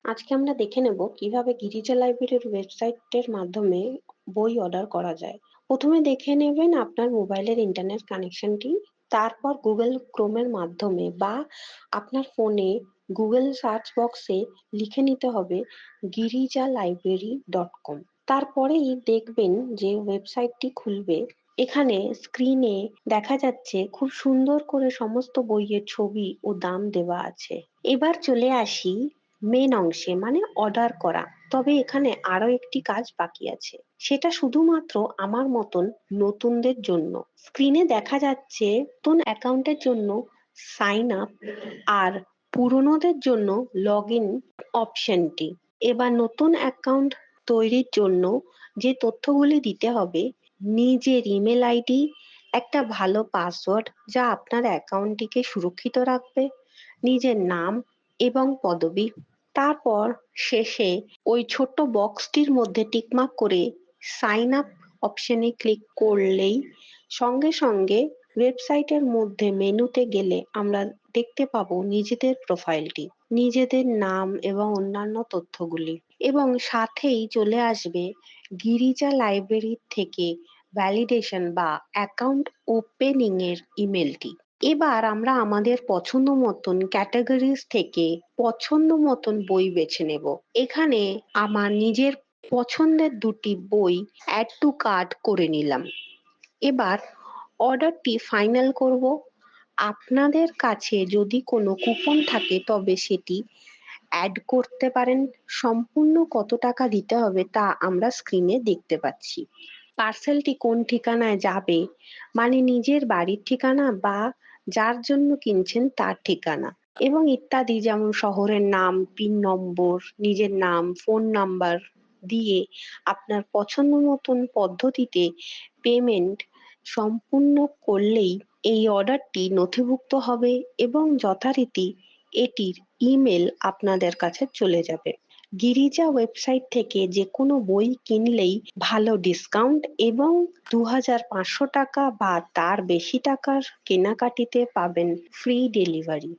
আজকে আমরা দেখে নেব কিভাবে গিরিজা লাইব্রেরির ওয়েবসাইটের মাধ্যমে বই অর্ডার করা যায়। প্রথমে দেখে নেবেন আপনার মোবাইলের ইন্টারনেট কানেকশনটি। তারপর গুগল ক্রোমের মাধ্যমে বা আপনার ফোনে গুগল সার্চ বক্সে লিখে নিতে হবে girijaLibrary.com। তারপরেই দেখবেন যে ওয়েবসাইটটি খুলবে। এখানে স্ক্রিনে দেখা যাচ্ছে খুব সুন্দর করে সমস্ত বইয়ের ছবি ও দাম দেওয়া আছে। এবার চলে আসি মেন অংশে, মানে অর্ডার করা। তবে এখানে আরো একটি কাজ বাকি আছে, সেটা শুধুমাত্র আমার মতন নতুনদের জন্য। স্ক্রিনে দেখা যাচ্ছে নতুন অ্যাকাউন্টের জন্য সাইন আপ আর পুরনোদের জন্য লগ ইন অপশনটি। এবার নতুন অ্যাকাউন্ট তৈরির জন্য যে তথ্যগুলি দিতে হবে: নিজের ইমেল আইডি, একটা ভালো পাসওয়ার্ড যা আপনার অ্যাকাউন্টটিকে সুরক্ষিত রাখবে, নিজের নাম এবং পদবি। তারপর শেষে ওই ছোট্ট বক্সটির মধ্যে টিকমার্ক করে সাইন আপ অপশনে ক্লিক করলেই সঙ্গে সঙ্গে ওয়েবসাইটের মধ্যে মেনুতে গেলে আমরা দেখতে পাবো নিজেদের প্রোফাইলটি, নিজেদের নাম এবং অন্যান্য তথ্যগুলি, এবং সাথেই চলে আসবে গিরিজা লাইব্রেরি থেকে ভ্যালিডেশন বা অ্যাকাউন্ট ওপেনিং এর ইমেলটি। এবার আমরা আমাদের পছন্দ মতন ক্যাটাগরিজ থেকে পছন্দ মতন বই বেছে নেব। এখানে আমার নিজের পছন্দের দুটি বই অ্যাড টু কার্ট করে নিলাম। এবার অর্ডারটি ফাইনাল করব। আপনাদের কাছে যদি কোনো কুপন থাকে তবে সেটি অ্যাড করতে পারেন। সম্পূর্ণ কত টাকা দিতে হবে তা আমরা স্ক্রিনে দেখতে পাচ্ছি। পার্সেলটি কোন ঠিকানায় যাবে, মানে নিজের বাড়ির ঠিকানা বা যার জন্য কিনছেন তার ঠিকানা, এবং ইত্যাদি, যেমন শহরের নাম, পিন নম্বর, নিজের নাম, ফোন নাম্বার দিয়ে আপনার পছন্দ মতন পদ্ধতিতে পেমেন্ট সম্পূর্ণ করলেই এই অর্ডারটি নথিভুক্ত হবে এবং যথারীতি এটির ইমেল আপনাদের কাছে চলে যাবে। গিরিজা ওয়েবসাইট থেকে যে কোনো বই কিনলেই ভালো ডিসকাউন্ট এবং 2500 টাকা বা তার বেশি টাকার কেনাকাটিতে পাবেন ফ্রি ডেলিভারি।